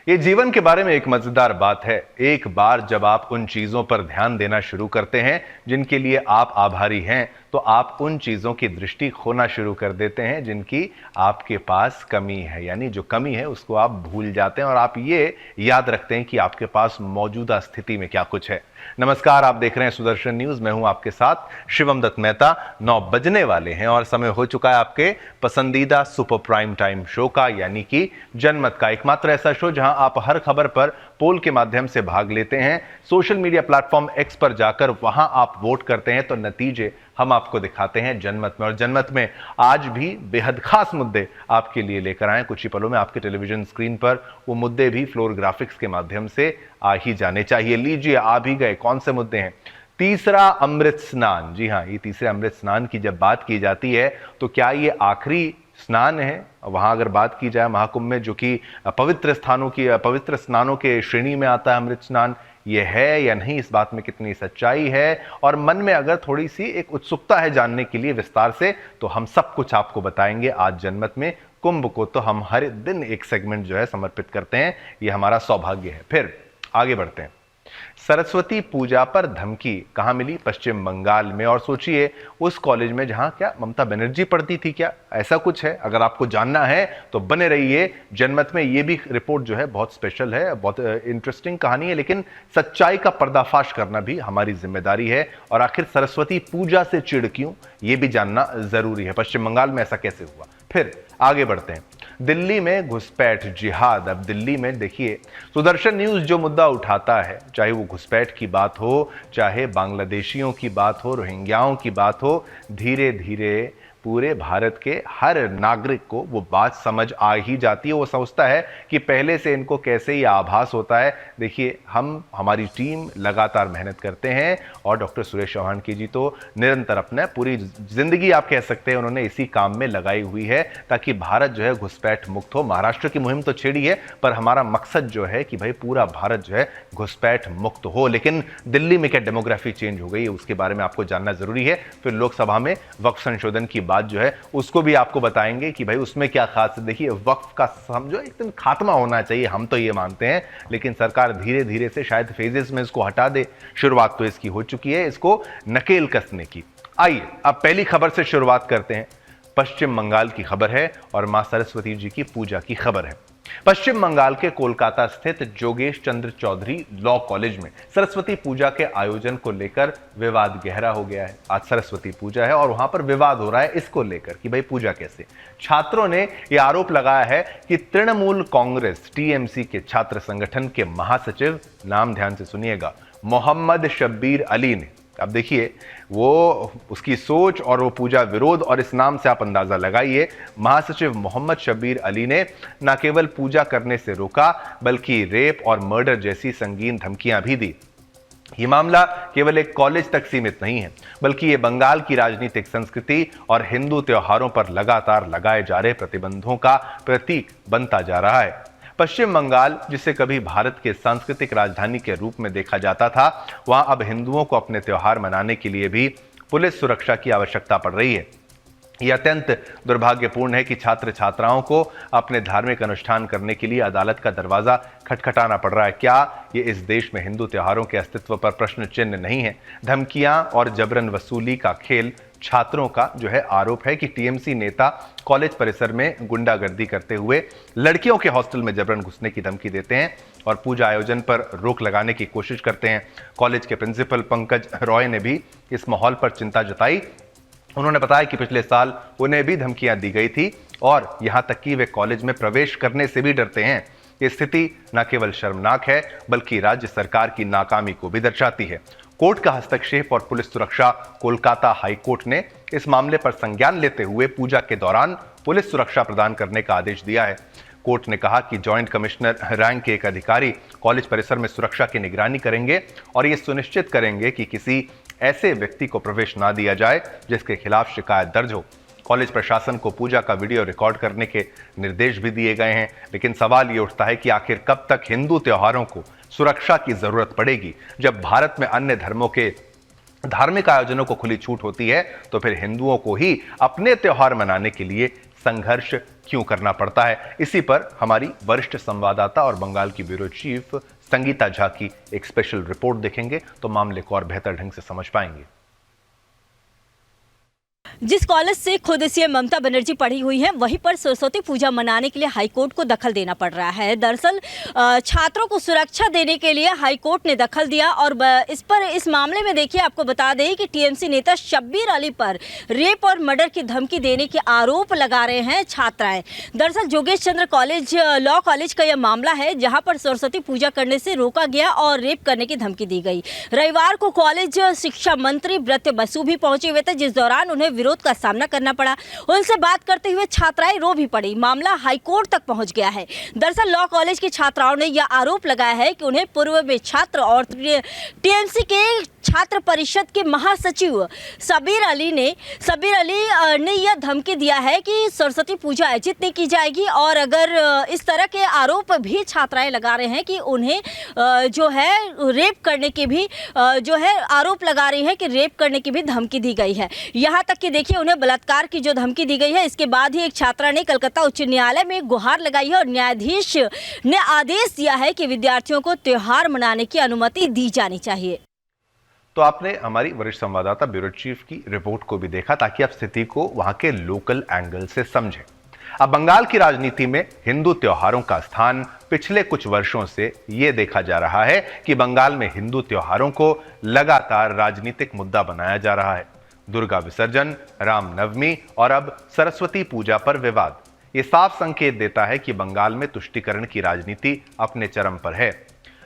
ये जीवन के बारे में एक मजेदार बात है। एक बार जब आप उन चीजों पर ध्यान देना शुरू करते हैं जिनके लिए आप आभारी हैं, तो आप उन चीजों की दृष्टि खोना शुरू कर देते हैं जिनकी आपके पास कमी है। यानी जो कमी है उसको आप भूल जाते हैं और आप ये याद रखते हैं कि आपके पास मौजूदा स्थिति में क्या कुछ है। नमस्कार, आप देख रहे हैं सुदर्शन न्यूज। मैं हूं आपके साथ शिवम दत्त मेहता। 9 बजने वाले हैं और समय हो चुका है आपके पसंदीदा सुपर प्राइम टाइम शो का, यानी कि जनमत का। एकमात्र ऐसा शो जहां आप हर खबर पर पोल के माध्यम से भाग लेते हैं। सोशल मीडिया प्लेटफॉर्म एक्स पर जाकर वहां आप वोट करते हैं, तो नतीजे हम आपको दिखाते हैं जनमत में। और जनमत में आज भी बेहद खास मुद्दे आपके लिए लेकर आए। कुछ ही पलों में आपके टेलीविजन स्क्रीन पर वो मुद्दे भी फ्लोर ग्राफिक्स के माध्यम से आ ही जाने चाहिए। लीजिए, आ भी गए। कौन से मुद्दे हैं? तीसरा अमृत स्नान। जी हां, ये तीसरे अमृत स्नान की जब बात की जाती है तो क्या ये आखिरी स्नान है? वहां अगर बात की जाए महाकुंभ में, जो कि पवित्र स्नानों के श्रेणी में आता है अमृत स्नान, ये है या नहीं, इस बात में कितनी सच्चाई है? और मन में अगर थोड़ी सी एक उत्सुकता है जानने के लिए विस्तार से, तो हम सब कुछ आपको बताएंगे आज जनमत में। कुंभ को तो हम हर दिन एक सेगमेंट जो है समर्पित करते हैं, ये हमारा सौभाग्य है। फिर आगे बढ़ते हैं। सरस्वती पूजा पर धमकी कहां मिली? पश्चिम बंगाल में। और सोचिए, उस कॉलेज में जहां क्या ममता बनर्जी पढ़ती थी, क्या ऐसा कुछ है? अगर आपको जानना है तो बने रहिए जनमत में। यह भी रिपोर्ट जो है बहुत स्पेशल है, बहुत इंटरेस्टिंग कहानी है, लेकिन सच्चाई का पर्दाफाश करना भी हमारी जिम्मेदारी है। और आखिर सरस्वती पूजा से चिढ़ क्यों, यह भी जानना जरूरी है। पश्चिम बंगाल में ऐसा कैसे हुआ? फिर आगे बढ़ते हैं। दिल्ली में घुसपैठ जिहाद। अब दिल्ली में देखिए, सुदर्शन न्यूज जो मुद्दा उठाता है, चाहे वो घुसपैठ की बात हो, चाहे बांग्लादेशियों की बात हो, रोहिंग्याओं की बात हो, धीरे धीरे पूरे भारत के हर नागरिक को वो बात समझ आ ही जाती है। वो समझता है कि पहले से इनको कैसे ये आभास होता है। देखिए, हमारी टीम लगातार मेहनत करते हैं और डॉक्टर सुरेश चौहान की जी तो निरंतर अपने पूरी जिंदगी आप कह सकते हैं उन्होंने इसी काम में लगाई हुई है, ताकि भारत जो है घुसपैठ मुक्त हो। महाराष्ट्र की मुहिम तो छेड़ी है, पर हमारा मकसद जो है कि भाई पूरा भारत जो है घुसपैठ मुक्त हो। लेकिन दिल्ली में क्या डेमोग्राफी चेंज हो गई है, उसके बारे में आपको जानना जरूरी है। फिर लोकसभा में वक्फ संशोधन की बात जो है उसको भी आपको बताएंगे कि भाई उसमें क्या खास है। देखिए, वक्फ का समझो एक दिन खात्मा होना चाहिए, हम तो ये मानते हैं, लेकिन सरकार धीरे धीरे से शायद फेजेस में इसको हटा दे। शुरुआत तो इसकी हो चुकी है, इसको नकेल कसने की। आइए अब पहली खबर से शुरुआत करते हैं। पश्चिम बंगाल की खबर है और मां सरस्वती जी की पूजा की खबर है। पश्चिम बंगाल के कोलकाता स्थित जोगेश चंद्र चौधरी लॉ कॉलेज में सरस्वती पूजा के आयोजन को लेकर विवाद गहरा हो गया है। आज सरस्वती पूजा है और वहां पर विवाद हो रहा है इसको लेकर कि भाई पूजा कैसे। छात्रों ने यह आरोप लगाया है कि तृणमूल कांग्रेस टीएमसी के छात्र संगठन के महासचिव, नाम ध्यान से सुनिएगा, मोहम्मद शब्बीर अली ने, अब देखिए वो उसकी सोच और वो पूजा विरोध, और इस नाम से आप अंदाजा लगाइए, महासचिव मोहम्मद शब्बीर अली ने न केवल पूजा करने से रोका बल्कि रेप और मर्डर जैसी संगीन धमकियां भी दी। ये मामला केवल एक कॉलेज तक सीमित नहीं है, बल्कि ये बंगाल की राजनीतिक संस्कृति और हिंदू त्योहारों पर लगातार लगाए जा रहे प्रतिबंधों का प्रतीक बनता जा रहा है। पश्चिम बंगाल, जिसे कभी भारत के सांस्कृतिक राजधानी के रूप में देखा जाता था, वहां अब हिंदुओं को अपने त्योहार मनाने के लिए भी पुलिस सुरक्षा की आवश्यकता पड़ रही है। यह अत्यंत दुर्भाग्यपूर्ण है कि छात्र छात्राओं को अपने धार्मिक अनुष्ठान करने के लिए अदालत का दरवाजा खटखटाना पड़ रहा है। क्या ये इस देश में हिंदू त्योहारों के अस्तित्व पर प्रश्न चिन्ह नहीं है? धमकियां और जबरन वसूली का खेल। छात्रों का जो है आरोप है कि टीएमसी नेता कॉलेज परिसर में गुंडागर्दी करते हुए लड़कियों के हॉस्टल में जबरन घुसने की धमकी देते हैं और पूजा आयोजन पर रोक लगाने की कोशिश करते हैं। कॉलेज के प्रिंसिपल पंकज रॉय ने भी इस माहौल पर चिंता जताई। उन्होंने बताया कि पिछले साल उन्हें भी धमकियां दी गई थी और यहां तक कि वे कॉलेज में प्रवेश करने से भी डरते हैं। ये स्थिति न केवल शर्मनाक है बल्कि राज्य सरकार की नाकामी को भी दर्शाती है। कोर्ट का हस्तक्षेप और पुलिस सुरक्षा। कोलकाता हाई कोर्ट ने इस मामले पर संज्ञान लेते हुए पूजा के दौरान पुलिस सुरक्षा प्रदान करने का आदेश दिया है। कोर्ट ने कहा कि जॉइंट कमिश्नर रैंक के एक अधिकारी कॉलेज परिसर में सुरक्षा की निगरानी करेंगे और ये सुनिश्चित करेंगे कि किसी ऐसे व्यक्ति को प्रवेश ना दिया जाए जिसके खिलाफ शिकायत दर्ज हो। कॉलेज प्रशासन को पूजा का वीडियो रिकॉर्ड करने के निर्देश भी दिए गए हैं। लेकिन सवाल ये उठता है कि आखिर कब तक हिंदू त्योहारों को सुरक्षा की जरूरत पड़ेगी? जब भारत में अन्य धर्मों के धार्मिक आयोजनों को खुली छूट होती है, तो फिर हिंदुओं को ही अपने त्योहार मनाने के लिए संघर्ष क्यों करना पड़ता है। इसी पर हमारी वरिष्ठ संवाददाता और बंगाल की ब्यूरो चीफ संगीता झा की एक स्पेशल रिपोर्ट देखेंगे तो मामले को और बेहतर ढंग से समझ पाएंगे। जिस कॉलेज से खुद सीएम ममता बनर्जी पढ़ी हुई है, वहीं पर सरस्वती पूजा मनाने के लिए हाईकोर्ट को दखल देना पड़ रहा है। दरअसल छात्रों को सुरक्षा देने के लिए हाईकोर्ट ने दखल दिया और इस मामले में देखिए, आपको बता दें कि टीएमसी नेता शब्बीर अली पर रेप और मर्डर की धमकी देने के आरोप लगा रहे हैं छात्राएं। दरअसल जोगेश चंद्र कॉलेज, लॉ कॉलेज का यह मामला है, जहाँ पर सरस्वती पूजा करने से रोका गया और रेप करने की धमकी दी गई। रविवार को कॉलेज शिक्षा मंत्री ब्रत बसु भी पहुंचे हुए थे, जिस दौरान उन्हें विरोध का सामना करना पड़ा। उनसे बात करते हुए छात्राएं रो भी पड़ी। मामला हाईकोर्ट तक पहुंच गया है। दरअसल लॉ कॉलेज की छात्राओं ने यह आरोप लगाया है कि उन्हें पूर्व में छात्र और टीएमसी के छात्र परिषद के महासचिव शब्बीर अली ने यह धमकी दिया है कि सरस्वती पूजा आयोजित नहीं की जाएगी। और अगर इस तरह के आरोप भी छात्राएं लगा रहे हैं कि उन्हें जो है रेप करने के भी जो है आरोप लगा रही है कि रेप करने की भी धमकी दी गई है। यहाँ तक कि देखिए, उन्हें बलात्कार की जो धमकी दी गई है, इसके बाद ही एक छात्रा ने कलकत्ता उच्च न्यायालय में गुहार लगाई है और न्यायाधीश ने आदेश दिया है कि विद्यार्थियों को त्योहार मनाने की अनुमति दी जानी चाहिए। तो आपने हमारी वरिष्ठ संवाददाता ब्यूरो चीफ की रिपोर्ट को भी देखा ताकि आप स्थिति को वहां के लोकल एंगल से समझें। अब बंगाल की राजनीति में हिंदू त्योहारों का स्थान पिछले कुछ वर्षों से यह देखा जा रहा है कि बंगाल में हिंदू त्योहारों को लगातार राजनीतिक मुद्दा बनाया जा रहा है। दुर्गा विसर्जन, रामनवमी और अब सरस्वती पूजा पर विवाद, ये साफ संकेत देता है कि बंगाल में तुष्टीकरण की राजनीति अपने चरम पर है।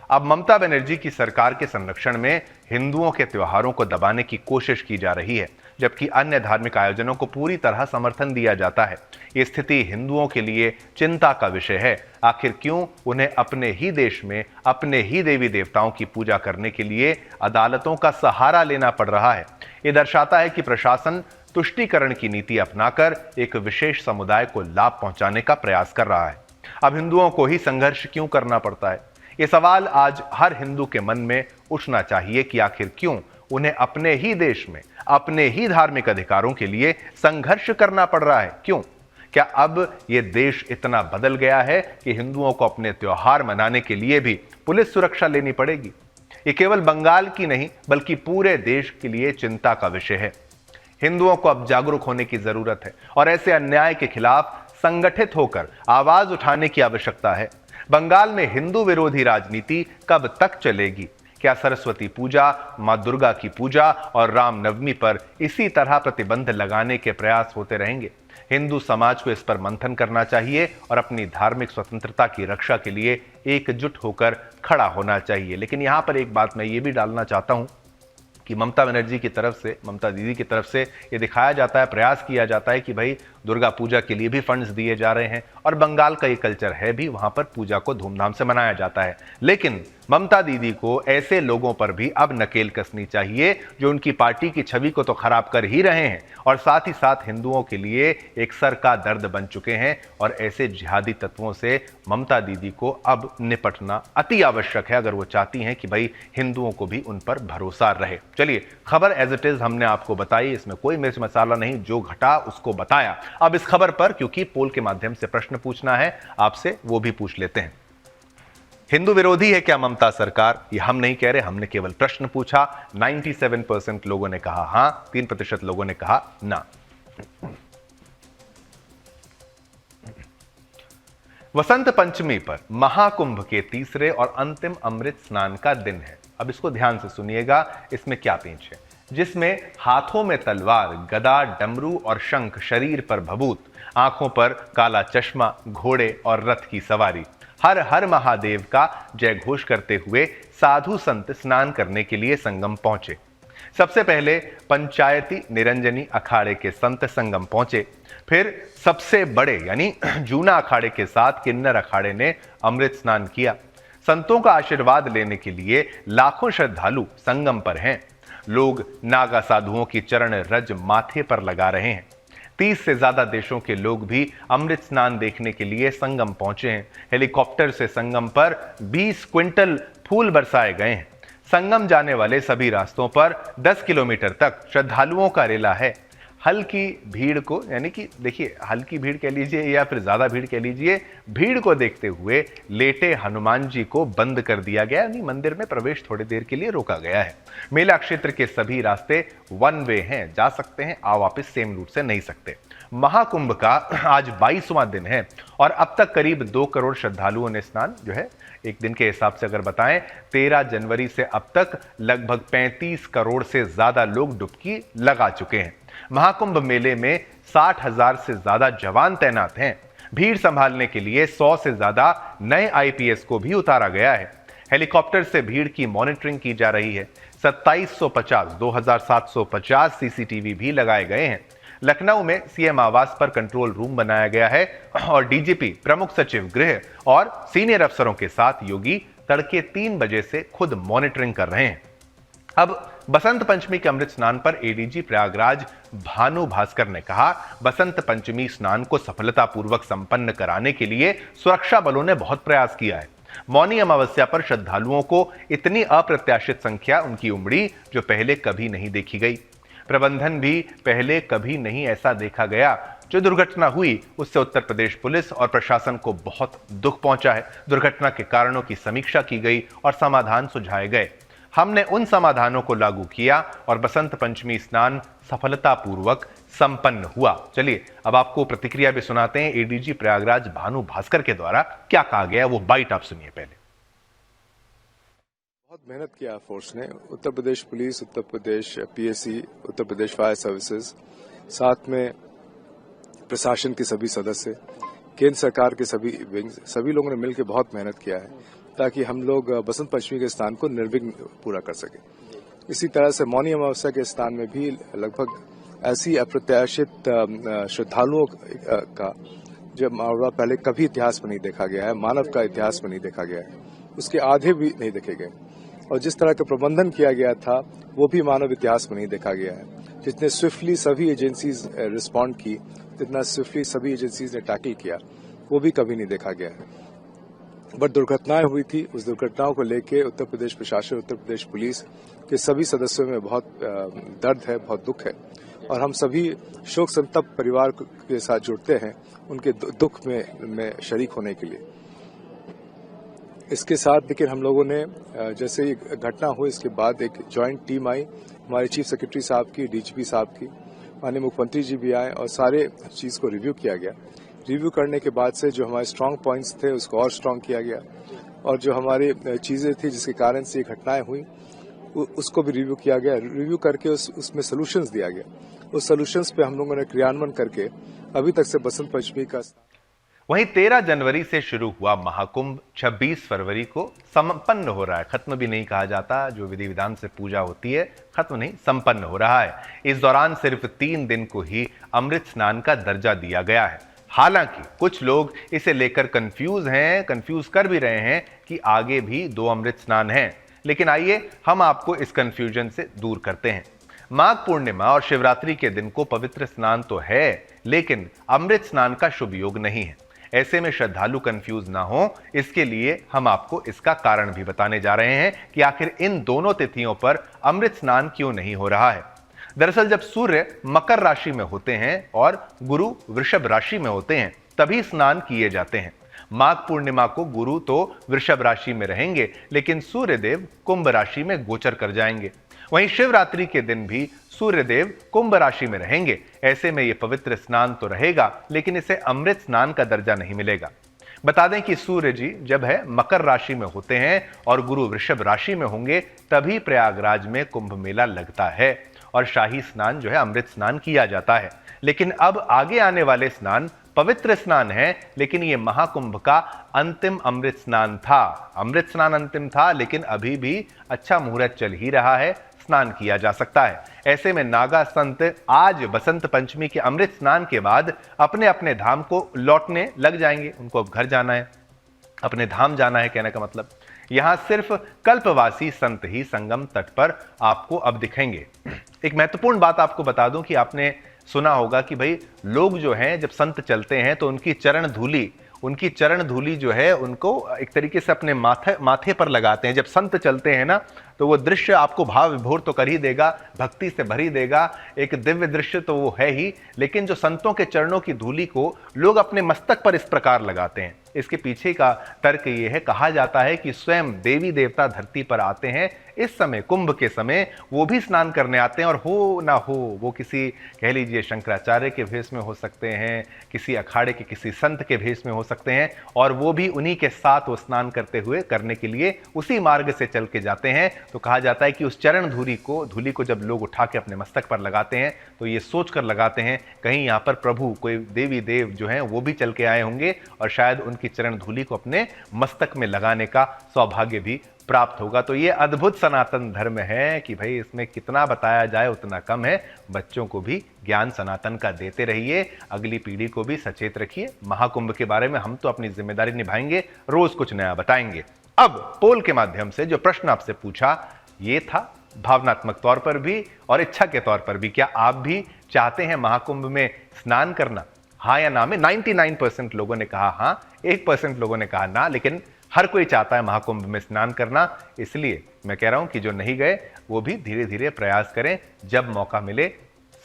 अब ममता बनर्जी की सरकार के संरक्षण में हिंदुओं के त्योहारों को दबाने की कोशिश की जा रही है, जबकि अन्य धार्मिक आयोजनों को पूरी तरह समर्थन दिया जाता है। ये स्थिति हिंदुओं के लिए चिंता का विषय है। आखिर क्यों उन्हें अपने ही देश में अपने ही देवी देवताओं की पूजा करने के लिए अदालतों का सहारा लेना पड़ रहा है। ये दर्शाता है कि प्रशासन तुष्टीकरण की नीति अपनाकर एक विशेष समुदाय को लाभ पहुंचाने का प्रयास कर रहा है। अब हिंदुओं को ही संघर्ष क्यों करना पड़ता है? ये सवाल आज हर हिंदू के मन में उठना चाहिए कि आखिर क्यों उन्हें अपने ही देश में अपने ही धार्मिक अधिकारों के लिए संघर्ष करना पड़ रहा है। क्यों? क्या अब ये देश इतना बदल गया है कि हिंदुओं को अपने त्योहार मनाने के लिए भी पुलिस सुरक्षा लेनी पड़ेगी? ये केवल बंगाल की नहीं बल्कि पूरे देश के लिए चिंता का विषय है। हिंदुओं को अब जागरूक होने की जरूरत है और ऐसे अन्याय के खिलाफ संगठित होकर आवाज उठाने की आवश्यकता है। बंगाल में हिंदू विरोधी राजनीति कब तक चलेगी? क्या सरस्वती पूजा, मां दुर्गा की पूजा और रामनवमी पर इसी तरह प्रतिबंध लगाने के प्रयास होते रहेंगे? हिंदू समाज को इस पर मंथन करना चाहिए और अपनी धार्मिक स्वतंत्रता की रक्षा के लिए एकजुट होकर खड़ा होना चाहिए। लेकिन यहां पर एक बात मैं ये भी डालना चाहता हूं कि ममता बनर्जी की तरफ से, ममता दीदी की तरफ से ये दिखाया जाता है, प्रयास किया जाता है कि भाई दुर्गा पूजा के लिए भी फंड्स दिए जा रहे हैं और बंगाल का ये कल्चर है भी, वहां पर पूजा को धूमधाम से मनाया जाता है। लेकिन ममता दीदी को ऐसे लोगों पर भी अब नकेल कसनी चाहिए जो उनकी पार्टी की छवि को तो खराब कर ही रहे हैं और साथ ही साथ हिंदुओं के लिए एक सर का दर्द बन चुके हैं। और ऐसे जिहादी तत्वों से ममता दीदी को अब निपटना अति आवश्यक है अगर वो चाहती हैं कि भाई हिंदुओं को भी उन पर भरोसा रहे। चलिए, खबर एज इट इज हमने आपको बताई, इसमें कोई मिर्च मसाला नहीं, जो घटा उसको बताया। अब इस खबर पर क्योंकि पोल के माध्यम से प्रश्न पूछना है आपसे, वो भी पूछ लेते हैं। हिंदू विरोधी है क्या ममता सरकार? ये हम नहीं कह रहे, हमने केवल प्रश्न पूछा। 97% लोगों ने कहा हां, 3% लोगों ने कहा ना। वसंत पंचमी पर महाकुंभ के तीसरे और अंतिम अमृत स्नान का दिन है। अब इसको ध्यान से सुनिएगा, इसमें क्या पेंच है, जिसमें हाथों में तलवार, गदा, डमरू और शंख, शरीर पर भभूत, आंखों पर काला चश्मा, घोड़े और रथ की सवारी, हर हर महादेव का जय घोष करते हुए साधु संत स्नान करने के लिए संगम पहुंचे। सबसे पहले पंचायती निरंजनी अखाड़े के संत संगम पहुंचे, फिर सबसे बड़े यानी जूना अखाड़े के साथ किन्नर अखाड़े ने अमृत स्नान किया। संतों का आशीर्वाद लेने के लिए लाखों श्रद्धालु संगम पर हैं। लोग नागा साधुओं की चरण रज माथे पर लगा रहे हैं। 30 से ज्यादा देशों के लोग भी अमृत स्नान देखने के लिए संगम पहुंचे हैं। हेलीकॉप्टर से संगम पर 20 क्विंटल फूल बरसाए गए हैं। संगम जाने वाले सभी रास्तों पर 10 किलोमीटर तक श्रद्धालुओं का रेला है। हल्की भीड़ को, यानी कि देखिए हल्की भीड़ कह लीजिए या फिर ज्यादा भीड़ कह लीजिए, भीड़ को देखते हुए लेटे हनुमान जी को बंद कर दिया गया, यानी मंदिर में प्रवेश थोड़ी देर के लिए रोका गया है। मेला क्षेत्र के सभी रास्ते वन वे हैं, जा सकते हैं, आ वापस सेम रूट से नहीं सकते। महाकुंभ का आज 22वां दिन है और अब तक करीब 2 करोड़ श्रद्धालुओं ने स्नान जो है एक दिन के हिसाब से अगर बताएं 13 जनवरी से अब तक लगभग 35 करोड़ से ज्यादा लोग डुबकी लगा चुके हैं। महाकुंभ मेले में 60,000 से ज्यादा जवान तैनात हैं। भीड़ संभालने के लिए 100 से ज्यादा नए आईपीएस को भी उतारा गया है। हेलीकॉप्टर से भीड़ की मॉनिटरिंग की जा रही है। 2750 सीसीटीवी भी लगाए गए हैं। लखनऊ में सीएम आवास पर कंट्रोल रूम बनाया गया है और डीजीपी, प्रमुख सचिव गृह और सीनियर अफसरों के साथ योगी तड़के 3 बजे से खुद मॉनिटरिंग कर रहे हैं। अब बसंत पंचमी के अमृत स्नान पर एडीजी प्रयागराज भानु भास्कर ने कहा, बसंत पंचमी स्नान को सफलतापूर्वक संपन्न कराने के लिए सुरक्षा बलों ने बहुत प्रयास किया है। मौनी अमावस्या पर श्रद्धालुओं को इतनी अप्रत्याशित संख्या उनकी उमड़ी जो पहले कभी नहीं देखी गई। प्रबंधन भी पहले कभी नहीं ऐसा देखा गया। जो दुर्घटना हुई उससे उत्तर प्रदेश पुलिस और प्रशासन को बहुत दुख पहुंचा है। दुर्घटना के कारणों की समीक्षा की गई और समाधान सुझाए गए। हमने उन समाधानों को लागू किया और बसंत पंचमी स्नान सफलतापूर्वक संपन्न हुआ। चलिए अब आपको प्रतिक्रिया भी सुनाते हैं एडीजी प्रयागराज भानु भास्कर के द्वारा क्या कहा गया, वो बाइट आप सुनिए पहले। बहुत मेहनत किया फोर्स ने, Uttar Pradesh police, Uttar Pradesh PSC, Uttar Pradesh fire services, साथ में प्रशासन के सभी सदस्य, केंद्र सरकार के सभी विंग्स, सभी लोगों ने मिलकर बहुत मेहनत किया है ताकि हम लोग बसंत पंचमी के स्नान को निर्विघ्न पूरा कर सके। इसी तरह से मौनी अमावस्या के स्नान में भी लगभग ऐसी अप्रत्याशित श्रद्धालुओं का जो पहले कभी इतिहास में नहीं देखा गया है, मानव का इतिहास में नहीं देखा गया है, उसके आधे भी नहीं देखे गए। और जिस तरह का प्रबंधन किया गया था वो भी मानव इतिहास में नहीं देखा गया है। जितने स्विफ्टली सभी एजेंसीज रिस्पॉन्ड की, जितना स्विफ्टली सभी एजेंसीज ने टैकल किया, वो भी कभी नहीं देखा गया है। बट दुर्घटनाएं हुई थी, उस दुर्घटनाओं को लेके उत्तर प्रदेश प्रशासन, उत्तर प्रदेश पुलिस के सभी सदस्यों में बहुत दर्द है, बहुत दुख है और हम सभी शोक संतप्त परिवार के साथ जुड़ते हैं उनके दुख में शरीक होने के लिए। इसके साथ लेकिन हम लोगों ने जैसे ही घटना हुई इसके बाद एक जॉइंट टीम आई, हमारे चीफ सेक्रेटरी साहब की, डीजीपी साहब की, माननीय मुख्यमंत्री जी भी आए और सारे चीज को रिव्यू किया गया। रिव्यू करने के बाद से जो हमारे स्ट्रांग पॉइंट्स थे उसको और स्ट्रांग किया गया और जो हमारी चीजें थी जिसके कारण से ये घटनाएं हुई उसको भी रिव्यू किया गया। रिव्यू करके उसमें सोल्यूशंस दिया गया। उस सोल्यूशंस पे हम लोगों ने क्रियान्वयन करके अभी तक से बसंत पंचमी का। वहीं 13 जनवरी से शुरू हुआ महाकुंभ 26 फरवरी को संपन्न हो रहा है। खत्म भी नहीं कहा जाता, जो विधि विधान से पूजा होती है खत्म नहीं, संपन्न हो रहा है। इस दौरान सिर्फ 3 दिन को ही अमृत स्नान का दर्जा दिया गया है। हालांकि कुछ लोग इसे लेकर कंफ्यूज कर भी रहे हैं कि आगे भी 2 अमृत स्नान हैं। लेकिन आइए हम आपको इस कंफ्यूजन से दूर करते हैं। माघ पूर्णिमा और शिवरात्रि के दिन को पवित्र स्नान तो है, लेकिन अमृत स्नान का शुभ योग नहीं है। ऐसे में श्रद्धालु कंफ्यूज ना हो, इसके लिए हम आपको इसका कारण भी बताने जा रहे हैं कि आखिर इन दोनों तिथियों पर अमृत स्नान क्यों नहीं हो रहा है। दरअसल जब सूर्य मकर राशि में होते हैं और गुरु वृषभ राशि में होते हैं तभी स्नान किए जाते हैं। माघ पूर्णिमा को गुरु तो वृषभ राशि में रहेंगे, लेकिन सूर्यदेव कुंभ राशि में गोचर कर जाएंगे। वहीं शिवरात्रि के दिन भी सूर्यदेव कुंभ राशि में रहेंगे। ऐसे में यह पवित्र स्नान तो रहेगा, लेकिन इसे अमृत स्नान का दर्जा नहीं मिलेगा। बता दें कि सूर्य जी जब है मकर राशि में होते हैं और गुरु वृषभ राशि में होंगे तभी प्रयागराज में कुंभ मेला लगता है और शाही स्नान जो है अमृत स्नान किया जाता है। लेकिन अब आगे आने वाले स्नान पवित्र स्नान है, लेकिन ये महाकुंभ का अंतिम अमृत स्नान था। अमृत स्नान अंतिम था, लेकिन अभी भी अच्छा मुहूर्त चल ही रहा है, स्नान किया जा सकता है। ऐसे में नागा संत आज बसंत पंचमी के अमृत स्नान के बाद अपने अपने धाम को लौटने लग जाएंगे। उनको अब घर जाना है, अपने धाम जाना है, कहने का मतलब यहां सिर्फ कल्पवासी संत ही संगम तट पर आपको अब दिखेंगे। एक महत्वपूर्ण बात आपको बता दूं कि आपने सुना होगा कि भाई लोग जो हैं जब संत चलते हैं तो उनकी चरण धूलि उनकी चरण धूलि जो है उनको एक तरीके से अपने माथे पर लगाते हैं। जब संत चलते हैं ना तो वो दृश्य आपको भाव विभोर तो कर ही देगा, भक्ति से भरी देगा, एक दिव्य दृश्य तो वो है ही। लेकिन जो संतों के चरणों की धूलि को लोग अपने मस्तक पर इस प्रकार लगाते हैं, इसके पीछे का तर्क ये है, कहा जाता है कि स्वयं देवी देवता धरती पर आते हैं इस समय, कुंभ के समय वो भी स्नान करने आते हैं। और हो ना हो वो किसी कह लीजिए शंकराचार्य के भेष में हो सकते हैं, किसी अखाड़े के किसी संत के भेष में हो सकते हैं, और वो भी उन्हीं के साथ वो स्नान करते हुए करने के लिए उसी मार्ग से चल के जाते हैं। तो कहा जाता है कि उस चरण धूलि को जब लोग उठा के अपने मस्तक पर लगाते हैं तो ये सोच कर लगाते हैं कहीं यहाँ पर प्रभु कोई देवी देव जो हैं वो भी चल के आए होंगे और शायद उनकी चरण धूलि को अपने मस्तक में लगाने का सौभाग्य भी प्राप्त होगा। तो ये अद्भुत सनातन धर्म है कि भाई इसमें कितना बताया जाए उतना कम है। बच्चों को भी ज्ञान सनातन का देते रहिए, अगली पीढ़ी को भी सचेत रखिए। महाकुंभ के बारे में हम तो अपनी जिम्मेदारी निभाएंगे, रोज कुछ नया बताएंगे। अब पोल के माध्यम से जो प्रश्न आपसे पूछा ये था भावनात्मक तौर पर भी और इच्छा के तौर पर भी, क्या आप भी चाहते हैं महाकुंभ में स्नान करना, हाँ या ना में? 99% लोगों ने कहा हाँ, 1% लोगों ने कहा ना, लेकिन हर कोई चाहता है महाकुंभ में स्नान करना। इसलिए मैं कह रहा हूं कि जो नहीं गए वो भी धीरे धीरे प्रयास करें, जब मौका मिले।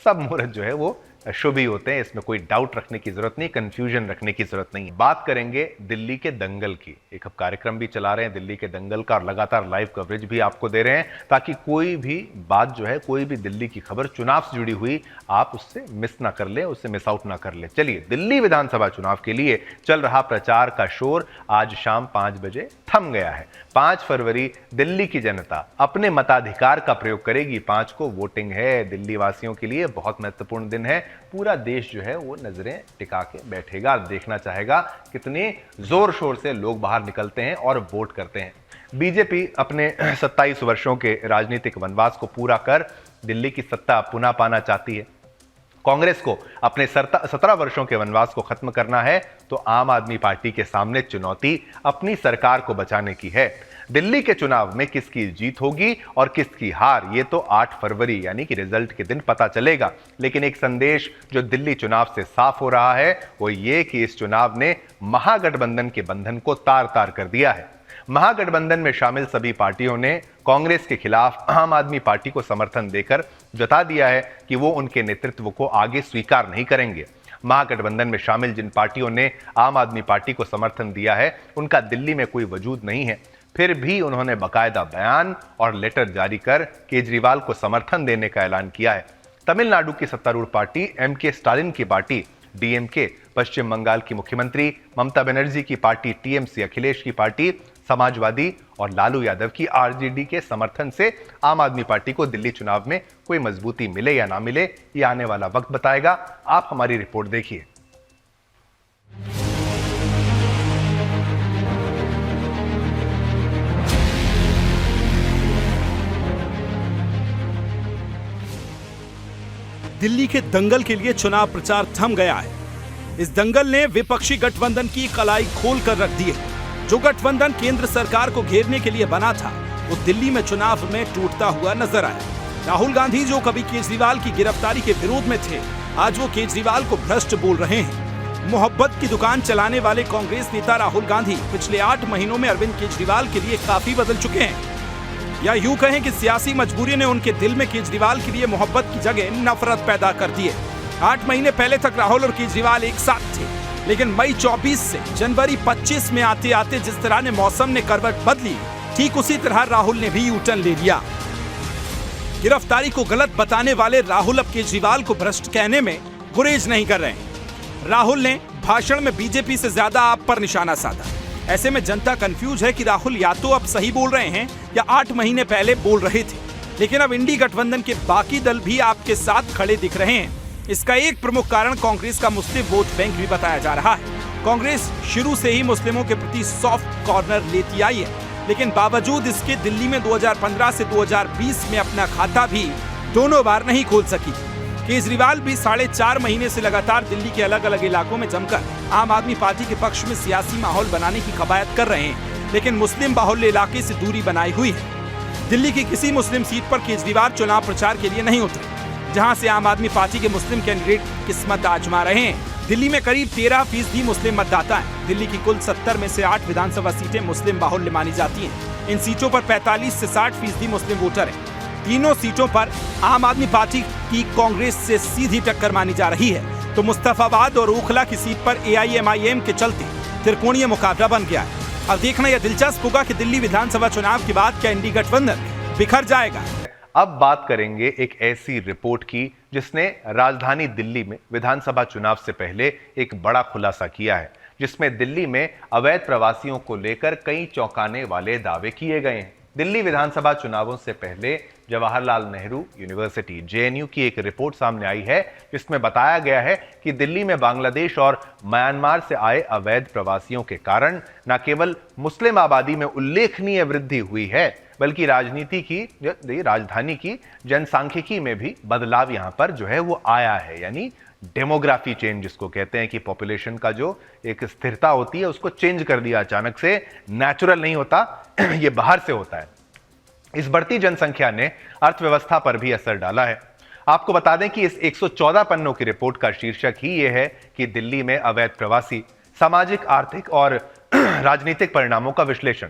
सब मुहूर्त जो है वो शुभ ही होते हैं, इसमें कोई डाउट रखने की जरूरत नहीं, कंफ्यूजन रखने की जरूरत नहीं। बात करेंगे दिल्ली के दंगल की। एक अब कार्यक्रम भी चला रहे हैं दिल्ली के दंगल का और लगातार लाइव कवरेज भी आपको दे रहे हैं ताकि कोई भी बात जो है, कोई भी दिल्ली की खबर चुनाव से जुड़ी हुई आप उससे मिस ना कर लें, उससे मिस आउट ना कर लें। चलिए, दिल्ली विधानसभा चुनाव के लिए चल रहा प्रचार का शोर आज शाम 5 बजे थम गया है। 5 फरवरी दिल्ली की जनता अपने मताधिकार का प्रयोग करेगी। 5 को वोटिंग है, दिल्ली वासियों के लिए बहुत महत्वपूर्ण दिन है। पूरा देश जो है वो नजरें टिका के बैठेगा, देखना चाहेगा कितने जोर शोर से लोग बाहर निकलते हैं और वोट करते हैं। बीजेपी अपने 27 वर्षों के राजनीतिक वनवास को पूरा कर दिल्ली की सत्ता पुनः पाना चाहती है। कांग्रेस को अपने 17 वर्षों के वनवास को खत्म करना है, तो आम आदमी पार्टी के सामने चुनौती अपनी सरकार को बचाने की है। दिल्ली के चुनाव में किसकी जीत होगी और किसकी हार, ये तो 8 फरवरी यानी कि रिजल्ट के दिन पता चलेगा। लेकिन एक संदेश जो दिल्ली चुनाव से साफ हो रहा है वो ये कि इस चुनाव ने महागठबंधन के बंधन को तार तार कर दिया है। महागठबंधन में शामिल सभी पार्टियों ने कांग्रेस के खिलाफ आम आदमी पार्टी को समर्थन देकर जता दिया है कि वो उनके नेतृत्व को आगे स्वीकार नहीं करेंगे। महागठबंधन में शामिल जिन पार्टियों ने आम आदमी पार्टी को समर्थन दिया है उनका दिल्ली में कोई वजूद नहीं है, फिर भी उन्होंने बकायदा बयान और लेटर जारी कर केजरीवाल को समर्थन देने का ऐलान किया है। तमिलनाडु की सत्तारूढ़ पार्टी MK स्टालिन की पार्टी DMK, पश्चिम बंगाल की मुख्यमंत्री ममता बनर्जी की पार्टी TMC, अखिलेश की पार्टी समाजवादी और लालू यादव की RJD के समर्थन से आम आदमी पार्टी को दिल्ली चुनाव में कोई मजबूती मिले या ना मिले, ये आने वाला वक्त बताएगा। आप हमारी रिपोर्ट देखिए। दिल्ली के दंगल के लिए चुनाव प्रचार थम गया है। इस दंगल ने विपक्षी गठबंधन की कलाई खोल कर रख दी है। जो गठबंधन केंद्र सरकार को घेरने के लिए बना था वो दिल्ली में चुनाव में टूटता हुआ नजर आया। राहुल गांधी जो कभी केजरीवाल की गिरफ्तारी के विरोध में थे, आज वो केजरीवाल को भ्रष्ट बोल रहे हैं। मोहब्बत की दुकान चलाने वाले कांग्रेस नेता राहुल गांधी पिछले 8 महीनों में अरविंद केजरीवाल के लिए काफी बदल चुके हैं, या यूं कहें कि सियासी मजबूरी ने उनके दिल में केजरीवाल के लिए मोहब्बत की जगह नफरत पैदा कर दी है। 8 महीने पहले तक राहुल और केजरीवाल एक साथ थे, लेकिन मई 24 से जनवरी 25 में आते आते जिस तरह ने मौसम ने करवट बदली, ठीक उसी तरह राहुल ने भी यूटर्न ले लिया। गिरफ्तारी को गलत बताने वाले राहुल अब केजरीवाल को भ्रष्ट कहने में गुरेज नहीं कर रहे हैं। राहुल ने भाषण में बीजेपी से ज्यादा आप पर निशाना साधा। ऐसे में जनता कंफ्यूज है कि राहुल या तो अब सही बोल रहे हैं या 8 महीने पहले बोल रहे थे। लेकिन अब इंडी गठबंधन के बाकी दल भी आपके साथ खड़े दिख रहे हैं। इसका एक प्रमुख कारण कांग्रेस का मुस्लिम वोट बैंक भी बताया जा रहा है। कांग्रेस शुरू से ही मुस्लिमों के प्रति सॉफ्ट कॉर्नर लेती आई है, लेकिन बावजूद इसके दिल्ली में 2015 से 2020 में अपना खाता भी दोनों बार नहीं खोल सकी। केजरीवाल भी 4.5 महीने से लगातार दिल्ली के अलग अलग इलाकों में जमकर आम आदमी पार्टी के पक्ष में सियासी माहौल बनाने की कवायद कर रहे हैं, लेकिन मुस्लिम बाहुल्य इलाके से दूरी बनाई हुई है। दिल्ली की किसी मुस्लिम सीट पर केजरीवाल चुनाव प्रचार के लिए नहीं उतरे, जहां से आम आदमी पार्टी के मुस्लिम कैंडिडेट किस्मत आजमा रहे हैं। दिल्ली में करीब 13% मुस्लिम मतदाता हैं। दिल्ली की कुल 70 में से 8 विधानसभा सीटें मुस्लिम बाहुल्य मानी जाती हैं। इन सीटों पर 45 से 60% मुस्लिम वोटर हैं। तीनों सीटों पर आम आदमी पार्टी की कांग्रेस से सीधी टक्कर मानी जा रही है, तो मुस्तफाबाद और ओखला की सीट पर AIMIM के चलते त्रिकोणीय मुकाबला बन गया है। अब देखना यह दिलचस्प होगा कि दिल्ली विधानसभा चुनाव के बाद क्या इंडी गठबंधन बिखर जाएगा। अब बात करेंगे एक ऐसी रिपोर्ट की जिसने राजधानी दिल्ली में विधानसभा चुनाव से पहले एक बड़ा खुलासा किया है, जिसमें दिल्ली में अवैध प्रवासियों को लेकर कई चौंकाने वाले दावे किए गए हैं। दिल्ली विधानसभा चुनावों से पहले जवाहरलाल नेहरू यूनिवर्सिटी JNU की एक रिपोर्ट सामने आई है, जिसमें बताया गया है कि दिल्ली में बांग्लादेश और म्यांमार से आए अवैध प्रवासियों के कारण न केवल मुस्लिम आबादी में उल्लेखनीय वृद्धि हुई है, बल्कि राजधानी की जनसांख्यिकी में भी बदलाव यहां पर जो है वो आया है। यानी डेमोग्राफी चेंज जिसको कहते हैं कि पॉपुलेशन का जो एक स्थिरता होती है उसको चेंज कर दिया अचानक से, नेचुरल नहीं होता, ये बाहर से होता है। इस बढ़ती जनसंख्या ने अर्थव्यवस्था पर भी असर डाला है। आपको बता दें कि इस 114 पन्नों की रिपोर्ट का शीर्षक ही यह है कि दिल्ली में अवैध प्रवासी, सामाजिक, आर्थिक और राजनीतिक परिणामों का विश्लेषण।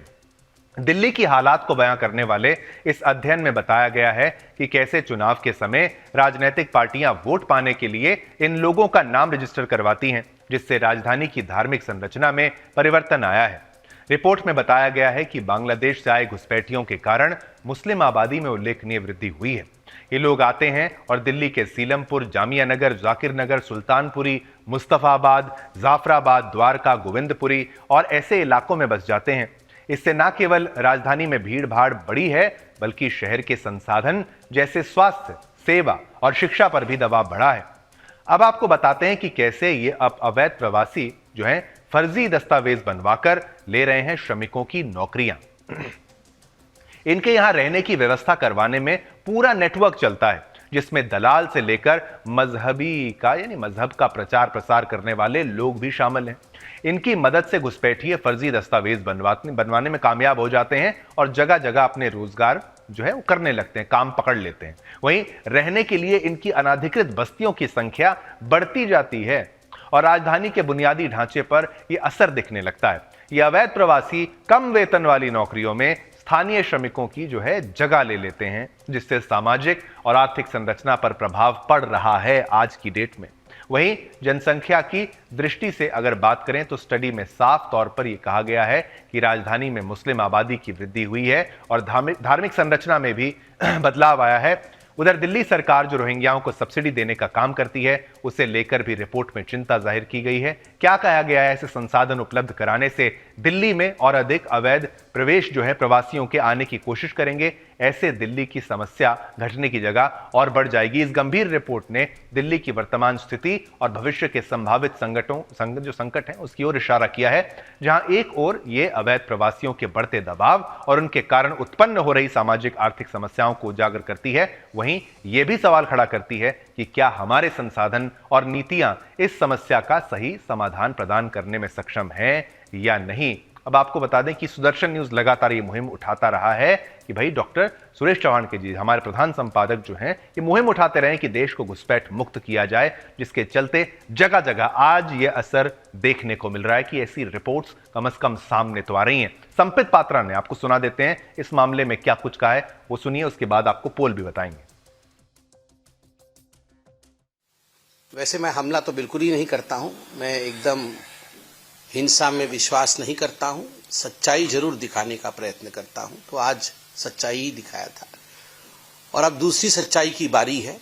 दिल्ली की हालात को बयां करने वाले इस अध्ययन में बताया गया है कि कैसे चुनाव के समय राजनीतिक पार्टियां वोट पाने के लिए इन लोगों का नाम रजिस्टर करवाती हैं, जिससे राजधानी की धार्मिक संरचना में परिवर्तन आया है। रिपोर्ट में बताया गया है कि बांग्लादेश से आए घुसपैठियों के कारण मुस्लिम आबादी में उल्लेखनीय वृद्धि हुई है। ये लोग आते हैं और दिल्ली के सीलमपुर, जामिया नगर, जाकिर नगर, सुल्तानपुरी, मुस्तफाबाद, जाफराबाद, द्वारका, गोविंदपुरी और ऐसे इलाकों में बस जाते हैं। इससे न केवल राजधानी में भीड़ भाड़ बढ़ी है, बल्कि शहर के संसाधन जैसे स्वास्थ्य, सेवा और शिक्षा पर भी दबाव बढ़ा है। अब आपको बताते हैं कि कैसे ये अवैध प्रवासी जो हैं फर्जी दस्तावेज बनवाकर ले रहे हैं श्रमिकों की नौकरियां। इनके यहां रहने की व्यवस्था करवाने में पूरा नेटवर्क चलता है, जिसमें दलाल से लेकर मजहब का प्रचार प्रसार करने वाले लोग भी शामिल हैं। इनकी मदद से घुसपैठिए फर्जी दस्तावेज बनवाने में कामयाब हो जाते हैं और जगह जगह अपने रोजगार जो है वो करने लगते हैं, काम पकड़ लेते हैं। वहीं रहने के लिए इनकी अनाधिकृत बस्तियों की संख्या बढ़ती जाती है और राजधानी के बुनियादी ढांचे पर यह असर दिखने लगता है। ये अवैध प्रवासी कम वेतन वाली नौकरियों में स्थानीय श्रमिकों की जो है जगह ले लेते हैं, जिससे सामाजिक और आर्थिक संरचना पर प्रभाव पड़ रहा है आज की डेट में। वहीं जनसंख्या की दृष्टि से अगर बात करें तो स्टडी में साफ तौर पर यह कहा गया है कि राजधानी में मुस्लिम आबादी की वृद्धि हुई है और धार्मिक संरचना में भी बदलाव आया है। उधर दिल्ली सरकार जो रोहिंग्याओं को सब्सिडी देने का काम करती है, उसे लेकर भी रिपोर्ट में चिंता जाहिर की गई है। क्या कहा गया है, ऐसे संसाधन उपलब्ध कराने से दिल्ली में और अधिक अवैध प्रवेश जो है प्रवासियों के आने की कोशिश करेंगे। ऐसे दिल्ली की समस्या घटने की जगह और बढ़ जाएगी। इस गंभीर रिपोर्ट ने दिल्ली की वर्तमान स्थिति और भविष्य के संभावित संकट हैं उसकी ओर इशारा किया है, जहां एक ओर ये अवैध प्रवासियों के बढ़ते दबाव और उनके कारण उत्पन्न हो रही सामाजिक आर्थिक समस्याओं को उजागर करती है, वहीं यह भी सवाल खड़ा करती है कि क्या हमारे संसाधन और नीतियां इस समस्या का सही समाधान प्रदान करने में सक्षम हैं या नहीं। अब आपको बता दें कि सुदर्शन न्यूज लगातार ये मुहिम उठाता रहा है कि भाई डॉक्टर सुरेश चौहान के जी हमारे प्रधान संपादक जो हैं ये मुहिम उठाते रहे कि देश को घुसपैठ मुक्त किया जाए, जिसके चलते जगह जगह आज ये असर देखने को मिल रहा है कि ऐसी रिपोर्ट्स कम से कम सामने तो आ रही हैं। संपित पात्रा ने आपको सुना देते हैं इस मामले में क्या कुछ कहा है, वो सुनिए, उसके बाद आपको पोल भी बताएंगे। वैसे मैं हमला तो बिल्कुल ही नहीं करता हूं, मैं एकदम हिंसा में विश्वास नहीं करता हूं, सच्चाई जरूर दिखाने का प्रयत्न करता हूं। तो आज सच्चाई ही दिखाया था और अब दूसरी सच्चाई की बारी है।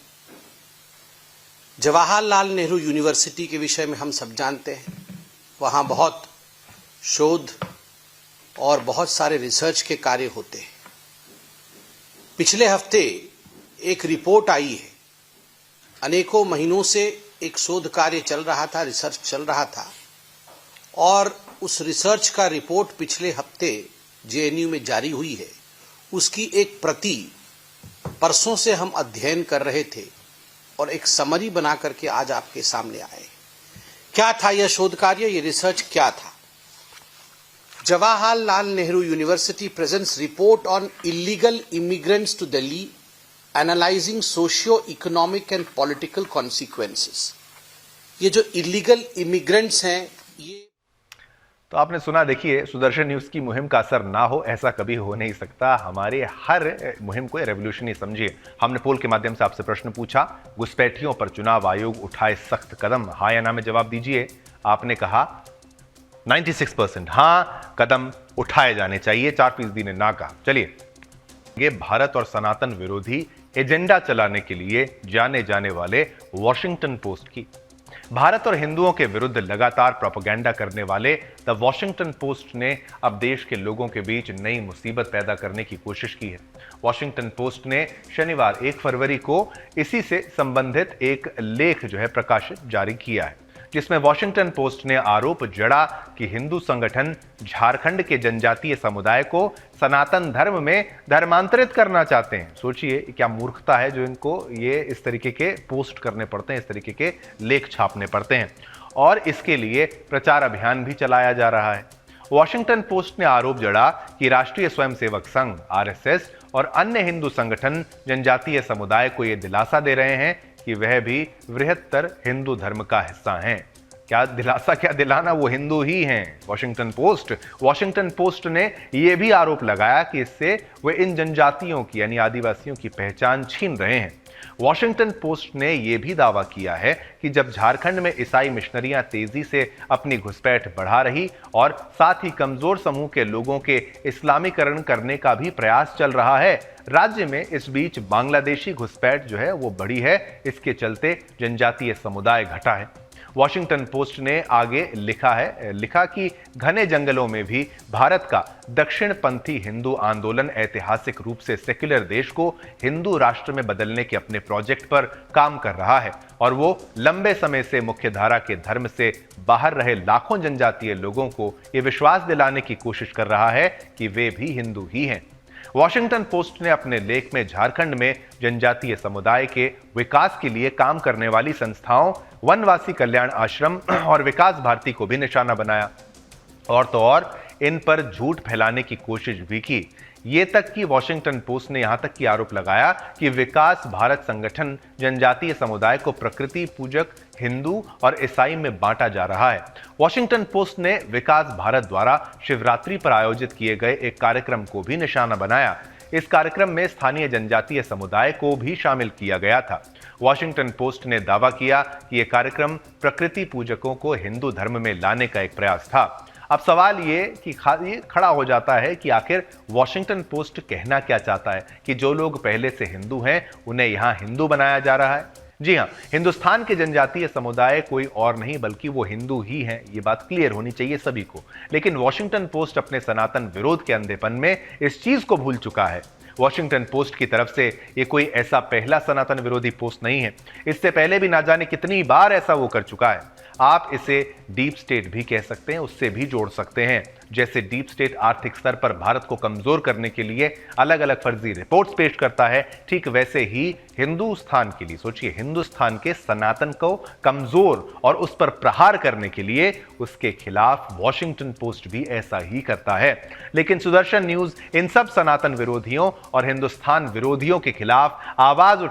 जवाहरलाल नेहरू यूनिवर्सिटी के विषय में हम सब जानते हैं, वहां बहुत शोध और बहुत सारे रिसर्च के कार्य होते हैं। पिछले हफ्ते एक रिपोर्ट आई है, अनेकों महीनों से एक शोध कार्य चल रहा था, रिसर्च चल रहा था और उस रिसर्च का रिपोर्ट पिछले हफ्ते जेएनयू में जारी हुई है। उसकी एक प्रति परसों से हम अध्ययन कर रहे थे और एक समरी बना करके आज आपके सामने आए। क्या था यह शोध कार्य, यह रिसर्च क्या था? Jawaharlal Nehru university presents report on illegal immigrants to Delhi analysing socio economic and political consequences. ये जो इलीगल इमिग्रेंट्स हैं, ये तो आपने सुना। देखिए, सुदर्शन न्यूज की मुहिम का असर ना हो, ऐसा कभी हो नहीं सकता। हमारे हर मुहिम को रेवोल्यूशन ही समझिए। हमने पोल के माध्यम से आपसे प्रश्न पूछा, घुसपैठियों पर चुनाव आयोग उठाए सख्त कदम, हाँ या ना में जवाब दीजिए। आपने कहा 96% हाँ, कदम उठाए जाने चाहिए, 4% ने ना कहा। चलिए, ये भारत और सनातन विरोधी एजेंडा चलाने के लिए जाने जाने वाले वॉशिंगटन पोस्ट की, भारत और हिंदुओं के विरुद्ध लगातार प्रोपेगेंडा करने वाले द वॉशिंगटन पोस्ट ने अब देश के लोगों के बीच नई मुसीबत पैदा करने की कोशिश की है। वॉशिंगटन पोस्ट ने शनिवार 1 फरवरी को इसी से संबंधित एक लेख जो है प्रकाशित जारी किया है, जिसमें वॉशिंगटन पोस्ट ने आरोप जड़ा कि हिंदू संगठन झारखंड के जनजातीय समुदाय को सनातन धर्म में धर्मांतरित करना चाहते हैं। सोचिए क्या मूर्खता है जो इनको ये इस तरीके के पोस्ट करने पड़ते हैं, इस तरीके के लेख छापने पड़ते हैं, और इसके लिए प्रचार अभियान भी चलाया जा रहा है। वॉशिंगटन पोस्ट ने आरोप जड़ा कि राष्ट्रीय स्वयंसेवक संघ आरएसएस और अन्य हिंदू संगठन जनजातीय समुदाय को यह दिलासा दे रहे हैं कि वह भी बृहत्तर हिंदू धर्म का हिस्सा हैं। क्या दिलासा, क्या दिलाना, वो हिंदू ही हैं। वॉशिंगटन पोस्ट ने यह भी आरोप लगाया कि इससे वे इन जनजातियों की यानी आदिवासियों की पहचान छीन रहे हैं। वॉशिंगटन पोस्ट ने यह भी दावा किया है कि जब झारखंड में ईसाई मिशनरियां तेजी से अपनी घुसपैठ बढ़ा रही और साथ ही कमजोर समूह के लोगों के इस्लामीकरण करने का भी प्रयास चल रहा है, राज्य में इस बीच बांग्लादेशी घुसपैठ जो है वो बढ़ी है। इसके चलते जनजातीय समुदाय घटा है। वॉशिंगटन पोस्ट ने आगे लिखा कि घने जंगलों में भी भारत का दक्षिणपंथी हिंदू आंदोलन ऐतिहासिक रूप से सेक्युलर देश को हिंदू राष्ट्र में बदलने के अपने प्रोजेक्ट पर काम कर रहा है और वो लंबे समय से मुख्यधारा के धर्म से बाहर रहे लाखों जनजातीय लोगों को ये विश्वास दिलाने की कोशिश कर रहा है कि वे भी हिंदू ही हैं। वॉशिंगटन पोस्ट ने अपने लेख में झारखंड में जनजातीय समुदाय के विकास के लिए काम करने वाली संस्थाओं वनवासी कल्याण आश्रम और विकास भारती को भी निशाना बनाया और तो और इन पर झूठ फैलाने की कोशिश भी की। ये तक कि वॉशिंगटन पोस्ट ने यहां तक की आरोप लगाया कि विकास भारत संगठन जनजातीय समुदाय को प्रकृति पूजक हिंदू और ईसाई में बांटा जा रहा है। वॉशिंगटन पोस्ट ने विकास भारत द्वारा शिवरात्रि पर आयोजित किए गए एक कार्यक्रम को भी निशाना बनाया। इस कार्यक्रम में स्थानीय जनजातीय समुदाय को भी शामिल किया गया था। वॉशिंगटन पोस्ट ने दावा किया कि यह कार्यक्रम प्रकृति पूजकों को हिंदू धर्म में लाने का एक प्रयास था। अब सवाल ये खड़ा हो जाता है कि आखिर वॉशिंगटन पोस्ट कहना क्या चाहता है कि जो लोग पहले से हिंदू हैं उन्हें यहां हिंदू बनाया जा रहा है। जी हां, हिंदुस्तान के जनजातीय समुदाय कोई और नहीं बल्कि वो हिंदू ही हैं, ये बात क्लियर होनी चाहिए सभी को। लेकिन वॉशिंगटन पोस्ट अपने सनातन विरोध के अंधेपन में इस चीज को भूल चुका है। वॉशिंगटन पोस्ट की तरफ से ये कोई ऐसा पहला सनातन विरोधी पोस्ट नहीं है। इससे पहले भी ना जाने कितनी बार ऐसा वो कर चुका है। आप इसे डीप स्टेट भी कह सकते हैं, उससे भी जोड़ सकते हैं। जैसे डीप स्टेट आर्थिक स्तर पर भारत को कमजोर करने के लिए अलग अलग फर्जी रिपोर्ट्स पेश करता है, ठीक वैसे ही हिंदुस्तान के लिए सोचिए, हिंदुस्तान के सनातन को कमजोर और उस पर प्रहार करने के लिए उसके खिलाफ वॉशिंगटन पोस्ट भी ऐसा ही करता है। लेकिन सुदर्शन न्यूज इन सब सनातन विरोधियों और हिंदुस्तान विरोधियों के खिलाफ आवाज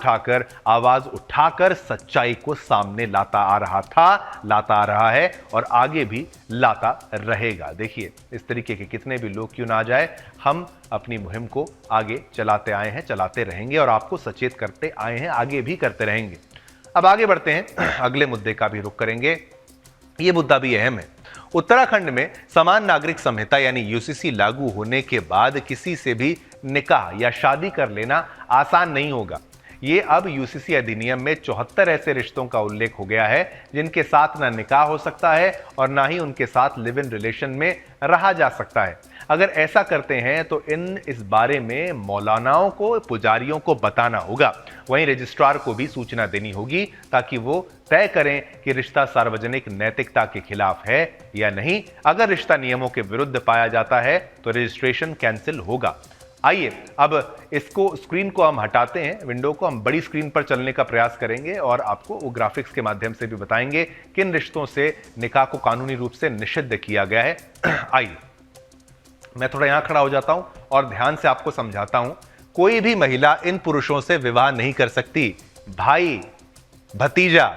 उठाकर सच्चाई को सामने लाता आ रहा था, लाता आ रहा है और आगे भी लाता रहेगा। देखिए, इस तरीके के कितने भी लोग क्यों ना आ जाए, हम अपनी मुहिम को आगे चलाते आए हैं, चलाते रहेंगे और आपको सचेत करते आए हैं, आगे भी करते रहेंगे। अब आगे बढ़ते हैं, अगले मुद्दे का भी रुख करेंगे। यह मुद्दा भी अहम है। उत्तराखंड में समान नागरिक संहिता यानी यूसीसी लागू होने के बाद किसी से भी निकाह या शादी कर लेना आसान नहीं होगा। ये अब यूसीसी अधिनियम में 74 ऐसे रिश्तों का उल्लेख हो गया है जिनके साथ ना निकाह हो सकता है और ना ही उनके साथ लिव इन रिलेशन में रहा जा सकता है। अगर ऐसा करते हैं तो इस बारे में मौलानाओं को, पुजारियों को बताना होगा। वहीं रजिस्ट्रार को भी सूचना देनी होगी ताकि वो तय करें कि रिश्ता सार्वजनिक नैतिकता के खिलाफ है या नहीं। अगर रिश्ता नियमों के विरुद्ध पाया जाता है तो रजिस्ट्रेशन कैंसिल होगा। आइए अब स्क्रीन को हम हटाते हैं, विंडो को हम बड़ी स्क्रीन पर चलने का प्रयास करेंगे और आपको वो ग्राफिक्स के माध्यम से भी बताएंगे किन रिश्तों से निकाह को कानूनी रूप से निषिद्ध किया गया है। आइए मैं थोड़ा यहां खड़ा हो जाता हूं और ध्यान से आपको समझाता हूं। कोई भी महिला इन पुरुषों से विवाह नहीं कर सकती। भाई, भतीजा,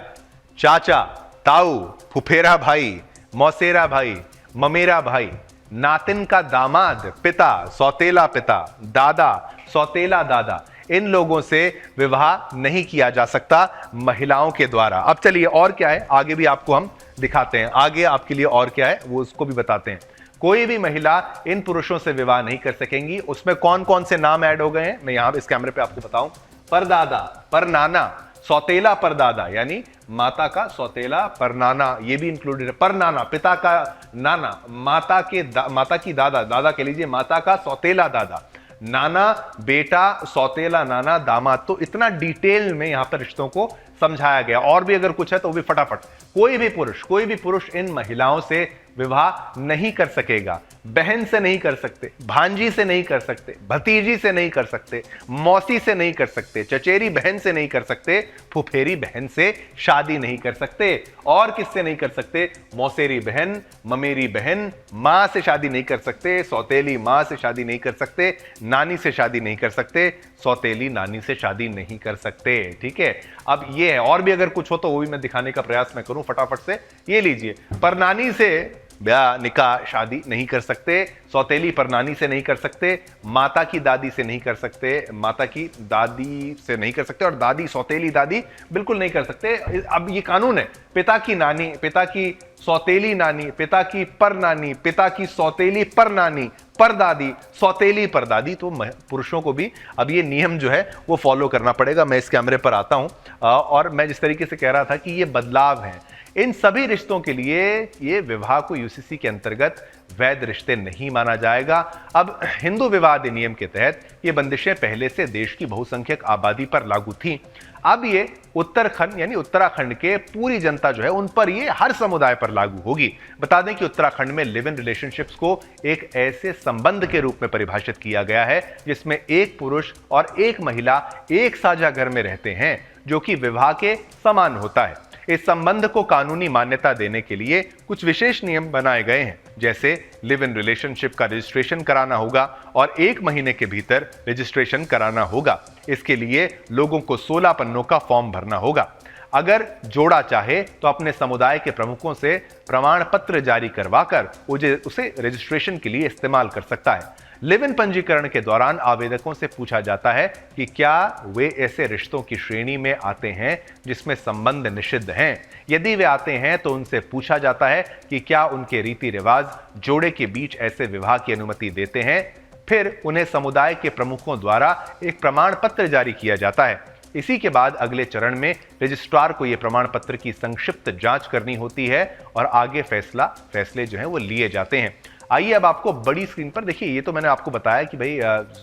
चाचा, ताऊ, फुफेरा भाई, मौसेरा भाई, ममेरा भाई, नातिन का दामाद, पिता, सौतेला पिता, दादा, सौतेला दादा, इन लोगों से विवाह नहीं किया जा सकता महिलाओं के द्वारा। अब चलिए और क्या है, आगे भी आपको हम दिखाते हैं, आगे आपके लिए और क्या है वो उसको भी बताते हैं। कोई भी महिला इन पुरुषों से विवाह नहीं कर सकेंगी। उसमें कौन कौन से नाम ऐड हो गए हैं मैं यहां इस कैमरे पे आपको बताऊं। परदादा, परनाना, सौतेला परदादा यानी माता का सौतेला परनाना, ये भी इंक्लूडेड है। परनाना पिता का नाना, माता की दादा, दादा कह लीजिए, माता का सौतेला दादा, नाना बेटा, सौतेला नाना दामाद। तो इतना डिटेल में यहां पर रिश्तों को समझाया गया। और भी अगर कुछ है तो वो भी फटाफट। कोई भी पुरुष इन महिलाओं से विवाह नहीं कर सकेगा। बहन से नहीं कर सकते, भांजी से नहीं कर सकते, भतीजी से नहीं कर सकते, मौसी से नहीं कर सकते, चचेरी बहन से नहीं कर सकते, फुफेरी बहन से शादी नहीं कर सकते। और किससे नहीं कर सकते? मौसेरी बहन, ममेरी बहन, मां से शादी नहीं कर सकते, सौतेली मां से शादी नहीं कर सकते, नानी से शादी नहीं कर सकते, सौतेली नानी से शादी नहीं कर सकते। ठीक है, अब ये है। और भी अगर कुछ हो तो वो भी मैं दिखाने का प्रयास मैं करूं फटाफट से। ये लीजिए, परनानी से ब्याह निकाह शादी नहीं कर सकते, सौतेली परनानी से नहीं कर सकते, माता की दादी से नहीं कर सकते, माता की दादी से नहीं कर सकते, और दादी सौतेली दादी बिल्कुल नहीं कर सकते। अब ये कानून है। पिता की नानी, पिता की सौतेली नानी, पिता की परनानी, पिता की सौतेली परनानी, परदादी, सौतेली परदादी। तो पुरुषों को भी अब ये नियम जो है वो फॉलो करना पड़ेगा। मैं इस कैमरे पर आता हूं और मैं जिस तरीके से कह रहा था कि ये बदलाव है, इन सभी रिश्तों के लिए ये विवाह को यूसीसी के अंतर्गत वैध रिश्ते नहीं माना जाएगा। अब हिंदू विवाह अधिनियम के तहत ये बंदिशें पहले से देश की बहुसंख्यक आबादी पर लागू थीं। अब ये उत्तराखंड यानी उत्तराखंड के पूरी जनता जो है उन पर ये हर समुदाय पर लागू होगी। बता दें कि उत्तराखंड में लिव इन रिलेशनशिप्स को एक ऐसे संबंध के रूप में परिभाषित किया गया है जिसमें एक पुरुष और एक महिला एक साझा घर में रहते हैं, जो कि विवाह के समान होता है। इस संबंध को कानूनी मान्यता देने के लिए कुछ विशेष नियम बनाए गए हैं, जैसे लिव इन रिलेशनशिप का रजिस्ट्रेशन कराना होगा और 1 महीने के भीतर रजिस्ट्रेशन कराना होगा। इसके लिए लोगों को 16 पन्नों का फॉर्म भरना होगा। अगर जोड़ा चाहे तो अपने समुदाय के प्रमुखों से प्रमाण पत्र जारी करवाकर उसे रजिस्ट्रेशन के लिए इस्तेमाल कर सकता है। लिव इन पंजीकरण के दौरान आवेदकों से पूछा जाता है कि क्या वे ऐसे रिश्तों की श्रेणी में आते हैं जिसमें संबंध निषिद्ध हैं। यदि वे आते हैं तो उनसे पूछा जाता है कि क्या उनके रीति रिवाज जोड़े के बीच ऐसे विवाह की अनुमति देते हैं। फिर उन्हें समुदाय के प्रमुखों द्वारा एक प्रमाण पत्र जारी किया जाता है। इसी के बाद अगले चरण में रजिस्ट्रार को यह प्रमाण पत्र की संक्षिप्त जांच करनी होती है और आगे फैसले जो हैं वो लिए जाते हैं। आइए अब आपको बड़ी स्क्रीन पर देखिए, ये तो मैंने आपको बताया कि भाई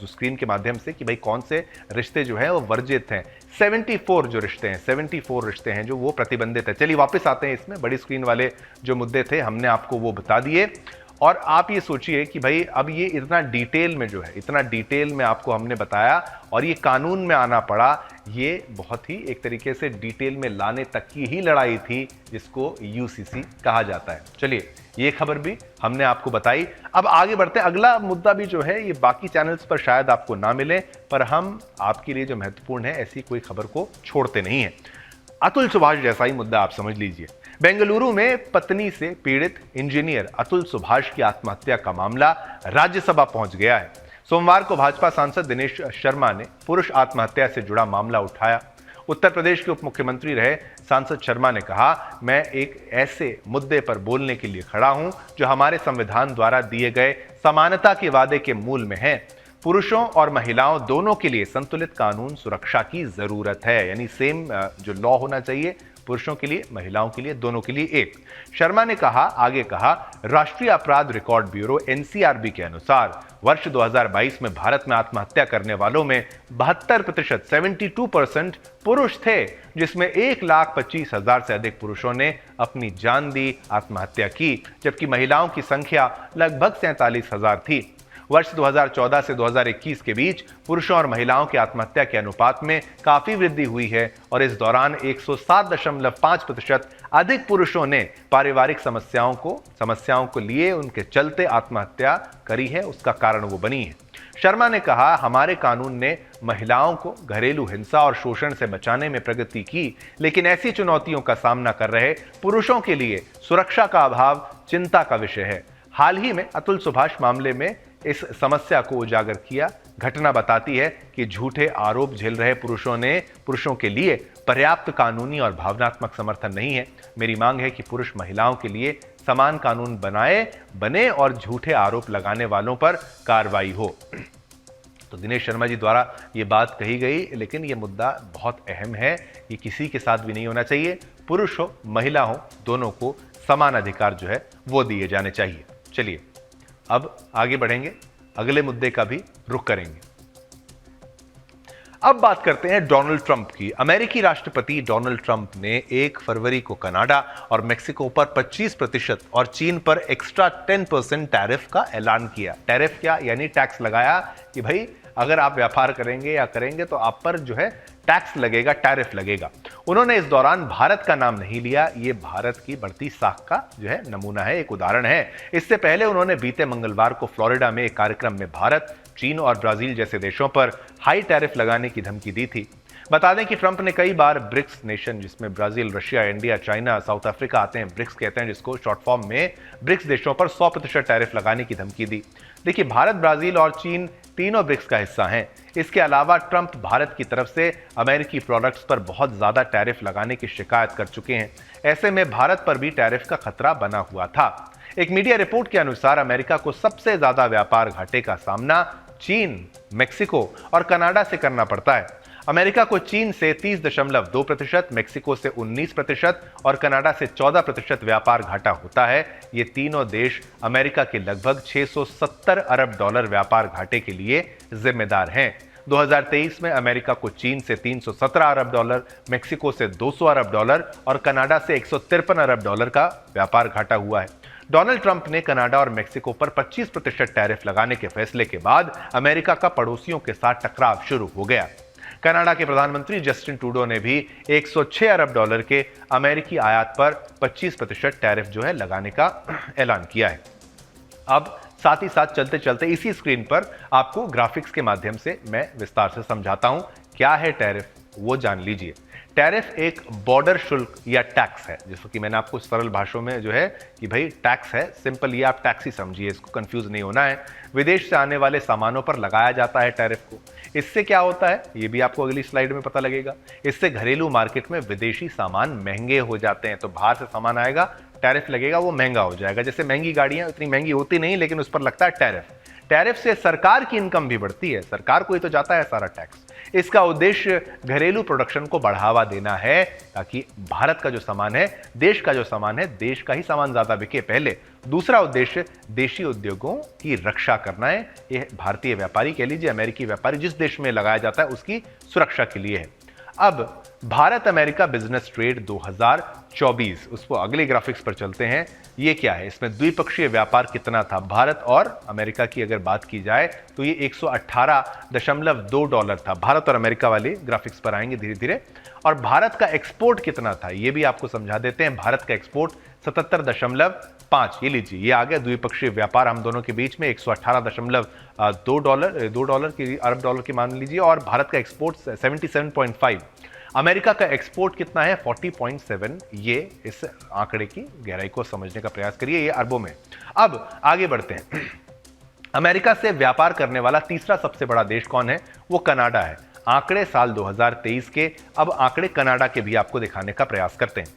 स्क्रीन के माध्यम से कि भाई कौन से रिश्ते जो हैं वो वर्जित हैं। 74 जो रिश्ते हैं, 74 रिश्ते हैं जो वो प्रतिबंधित है। चलिए वापस आते हैं इसमें। बड़ी स्क्रीन वाले जो मुद्दे थे हमने आपको वो बता दिए। और आप ये सोचिए कि भाई अब ये इतना डिटेल में जो है, इतना डिटेल में आपको हमने बताया और ये कानून में आना पड़ा। ये बहुत ही एक तरीके से डिटेल में लाने तक की ही लड़ाई थी जिसको यूसीसी कहा जाता है। चलिए ये खबर भी हमने आपको बताई। अब आगे बढ़ते हैं। अगला मुद्दा भी जो है ये बाकी चैनल्स पर शायद आपको ना मिले, पर हम आपके लिए जो महत्वपूर्ण है ऐसी कोई खबर को छोड़ते नहीं है। अतुल सुभाष जैसा ही मुद्दा आप समझ लीजिए। बेंगलुरु में पत्नी से पीड़ित इंजीनियर अतुल सुभाष की आत्महत्या का मामला राज्यसभा पहुंच गया है। सोमवार को भाजपा सांसद दिनेश शर्मा ने पुरुष आत्महत्या से जुड़ा मामला उठाया। उत्तर प्रदेश के उप मुख्यमंत्री रहे सांसद शर्मा ने कहा, मैं एक ऐसे मुद्दे पर बोलने के लिए खड़ा हूं जो हमारे संविधान द्वारा दिए गए समानता के वादे के मूल में है। पुरुषों और महिलाओं दोनों के लिए संतुलित कानून सुरक्षा की जरूरत है, यानी सेम जो लॉ होना चाहिए पुरुषों के लिए, महिलाओं के लिए, दोनों के लिए एक। शर्मा ने आगे कहा, राष्ट्रीय अपराध रिकॉर्ड ब्यूरो एनसीआरबी के अनुसार वर्ष 2022 में भारत में आत्महत्या करने वालों में 72% 72% पुरुष थे, जिसमें 1,25,000 से अधिक पुरुषों ने अपनी जान दी, आत्महत्या की, जबकि महिलाओं की संख्या लगभग 47,000 थी। वर्ष 2014 से 2021 के बीच पुरुषों और महिलाओं की आत्महत्या के अनुपात में काफी वृद्धि हुई है और इस दौरान 107.5% अधिक पुरुषों ने पारिवारिक समस्याओं को लिए उनके चलते आत्महत्या करी है, उसका कारण वो बनी है। शर्मा ने कहा, हमारे कानून ने महिलाओं को घरेलू हिंसा और शोषण से बचाने में प्रगति की, लेकिन ऐसी चुनौतियों का सामना कर रहे पुरुषों के लिए सुरक्षा का अभाव चिंता का विषय है। हाल ही में अतुल सुभाष मामले में इस समस्या को उजागर किया। घटना बताती है कि झूठे आरोप झेल रहे पुरुषों के लिए पर्याप्त कानूनी और भावनात्मक समर्थन नहीं है। मेरी मांग है कि पुरुष महिलाओं के लिए समान कानून बने और झूठे आरोप लगाने वालों पर कार्रवाई हो। तो दिनेश शर्मा जी द्वारा ये बात कही गई, लेकिन ये मुद्दा बहुत अहम है। ये किसी के साथ भी नहीं होना चाहिए। पुरुष हो महिला हो, दोनों को समान अधिकार जो है वो दिए जाने चाहिए। चलिए अब आगे बढ़ेंगे, अगले मुद्दे का भी रुख करेंगे। अब बात करते हैं डोनाल्ड ट्रंप की। अमेरिकी राष्ट्रपति डोनाल्ड ट्रंप ने 1 फरवरी को कनाडा और मेक्सिको पर 25% और चीन पर एक्स्ट्रा 10% टैरिफ का ऐलान किया। टैरिफ क्या, यानी टैक्स लगाया कि भाई अगर आप व्यापार करेंगे या करेंगे तो आप पर जो है टैक्स लगेगा, टैरिफ लगेगा। उन्होंने इस दौरान भारत का नाम नहीं लिया। ये भारत की बढ़ती साख का जो है नमूना है, एक उदाहरण है। इससे पहले उन्होंने बीते मंगलवार को फ्लोरिडा में एक कार्यक्रम में भारत, चीन और ब्राजील जैसे देशों पर हाई टैरिफ लगाने की धमकी दी थी। बता दें कि ट्रंप ने कई बार ब्रिक्स नेशन, जिसमें Brazil, Russia, India, China, south Africa आते हैं, ब्रिक्स कहते हैं जिसको शॉर्ट फॉर्म में, ब्रिक्स देशों पर 100% टैरिफ लगाने की धमकी दी। देखिए, भारत, ब्राजील और चीन तीनों ब्रिक्स का हिस्सा हैं। इसके अलावा ट्रंप भारत की तरफ से अमेरिकी प्रोडक्ट्स पर बहुत ज्यादा टैरिफ लगाने की शिकायत कर चुके हैं। ऐसे में भारत पर भी टैरिफ का खतरा बना हुआ था। एक मीडिया रिपोर्ट के अनुसार अमेरिका को सबसे ज्यादा व्यापार घाटे का सामना चीन, मेक्सिको और कनाडा से करना पड़ता है। अमेरिका को चीन से 30.2%, मेक्सिको से 19% और कनाडा से 14% व्यापार घाटा होता है। ये तीनों देश अमेरिका के लगभग $670 अरब व्यापार घाटे के लिए जिम्मेदार हैं। 2023 में अमेरिका को चीन से $317 अरब, मेक्सिको से $200 अरब और कनाडा से $153 अरब का व्यापार घाटा हुआ है। डोनाल्ड ट्रंप ने कनाडा और मेक्सिको पर 25% टैरिफ लगाने के फैसले के बाद अमेरिका का पड़ोसियों के साथ टकराव शुरू हो गया। कनाडा के प्रधानमंत्री जस्टिन ट्रूडो ने भी $106 अरब के अमेरिकी आयात पर 25% टैरिफ जो है लगाने का ऐलान किया है। अब साथ ही साथ चलते चलते इसी स्क्रीन पर आपको ग्राफिक्स के माध्यम से मैं विस्तार से समझाता हूं क्या है टैरिफ, वो जान लीजिए। टैरिफ एक बॉर्डर शुल्क या टैक्स है, जैसे कि मैंने आपको सरल भाषा में जो है कि भाई टैक्स है, सिंपल ये आप टैक्स ही समझिए, इसको कंफ्यूज नहीं होना है। विदेश से आने वाले सामानों पर लगाया जाता है टैरिफ को। इससे क्या होता है ये भी आपको अगली स्लाइड में पता लगेगा। इससे घरेलू मार्केट में विदेशी सामान महंगे हो जाते हैं। तो बाहर से सामान आएगा, टैरिफ लगेगा, वो महंगा हो जाएगा। जैसे महंगी गाड़ियां इतनी महंगी होती नहीं, लेकिन उस पर लगता है टैरिफ। टैरिफ से सरकार की इनकम भी बढ़ती है, सरकार को ही तो जाता है सारा टैक्स। इसका उद्देश्य घरेलू प्रोडक्शन को बढ़ावा देना है, ताकि भारत का जो सामान है, देश का जो सामान है, देश का ही सामान ज्यादा बिके पहले। दूसरा उद्देश्य देशी उद्योगों की रक्षा करना है। यह भारतीय व्यापारी, कह लीजिए अमेरिकी व्यापारी, जिस देश में लगाया जाता है उसकी सुरक्षा के लिए है। अब भारत अमेरिका बिजनेस ट्रेड 2024, उसको अगले ग्राफिक्स पर चलते हैं। ये क्या है, इसमें द्विपक्षीय व्यापार कितना था? भारत और अमेरिका की अगर बात की जाए तो ये $118.2 था। भारत और अमेरिका वाले ग्राफिक्स पर आएंगे धीरे धीरे। और भारत का एक्सपोर्ट कितना था ये भी आपको समझा देते हैं। भारत का एक्सपोर्ट 77.5, ये लीजिए, ये आ गया द्विपक्षीय व्यापार हम दोनों के बीच में $118.2 अरब डॉलर की मान लीजिए। और भारत का एक्सपोर्ट 77.5। अमेरिका का एक्सपोर्ट कितना है? 40.7। ये इस आंकड़े की गहराई को समझने का प्रयास करिए, ये अरबों में। अब आगे बढ़ते हैं। अमेरिका से व्यापार करने वाला तीसरा सबसे बड़ा देश कौन है? वो कनाडा है। आंकड़े साल 2023 के। अब आंकड़े कनाडा के भी आपको दिखाने का प्रयास करते हैं।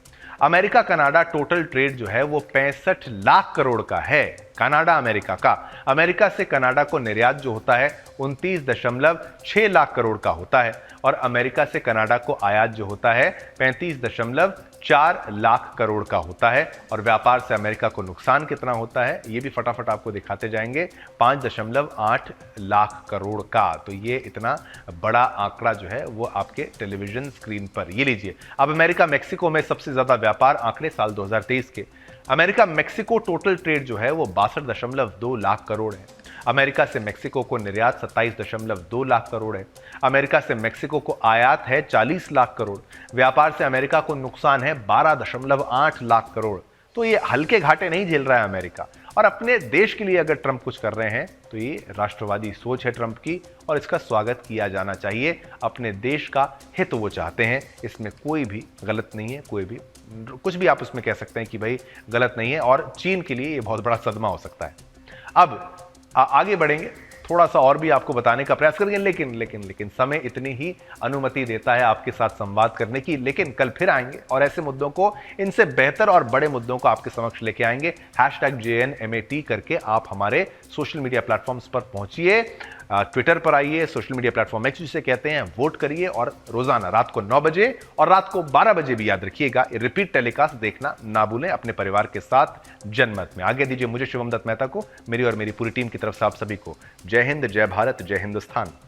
अमेरिका कनाडा टोटल ट्रेड जो है वो 65 लाख करोड़ का है। कनाडा अमेरिका का। अमेरिका से कनाडा को निर्यात जो होता है 29.6 लाख करोड़ का होता है। और अमेरिका से कनाडा को आयात जो होता है 35.4 लाख करोड़ का होता है। और व्यापार से अमेरिका को नुकसान कितना होता है ये भी फटाफट आपको दिखाते जाएंगे, 5.8 लाख करोड़ का। तो ये इतना बड़ा आंकड़ा जो है वो आपके टेलीविजन स्क्रीन पर, ये लीजिए। अब अमेरिका मेक्सिको में सबसे ज्यादा व्यापार, आंकड़े साल 2023 के। अमेरिका मेक्सिको टोटल ट्रेड जो है वो 62.2 लाख करोड़ है। अमेरिका से मेक्सिको को निर्यात 27.2 लाख करोड़ है। अमेरिका से मेक्सिको को आयात है 40 लाख करोड़। व्यापार से अमेरिका को नुकसान है 12.8 लाख करोड़। तो ये हल्के घाटे नहीं झेल रहा है अमेरिका। और अपने देश के लिए अगर ट्रंप कुछ कर रहे हैं तो ये राष्ट्रवादी सोच है ट्रंप की और इसका स्वागत किया जाना चाहिए। अपने देश का हित वो चाहते हैं, इसमें कोई भी गलत नहीं है, कोई भी कुछ भी आप उसमें कह सकते हैं कि भाई गलत नहीं है, और चीन के लिए ये बहुत बड़ा सदमा हो सकता है। अब आगे बढ़ेंगे, थोड़ा सा और भी आपको बताने का प्रयास करेंगे, लेकिन समय इतनी ही अनुमति देता है आपके साथ संवाद करने की। लेकिन कल फिर आएंगे और ऐसे मुद्दों को, इनसे बेहतर और बड़े मुद्दों को आपके समक्ष लेके आएंगे। #JNMAT करके आप हमारे सोशल मीडिया प्लेटफॉर्म्स पर पहुंचिए, ट्विटर पर आइए, सोशल मीडिया प्लेटफॉर्म X जिसे कहते हैं, वोट करिए, और रोजाना रात को 9 बजे और रात को 12 बजे भी याद रखिएगा, रिपीट टेलीकास्ट देखना ना भूलें अपने परिवार के साथ जनमत में। आगे दीजिए मुझे, शुभम दत्त मेहता को, मेरी और मेरी पूरी टीम की तरफ से आप सभी को जय हिंद, जय भारत, जय हिंदुस्तान।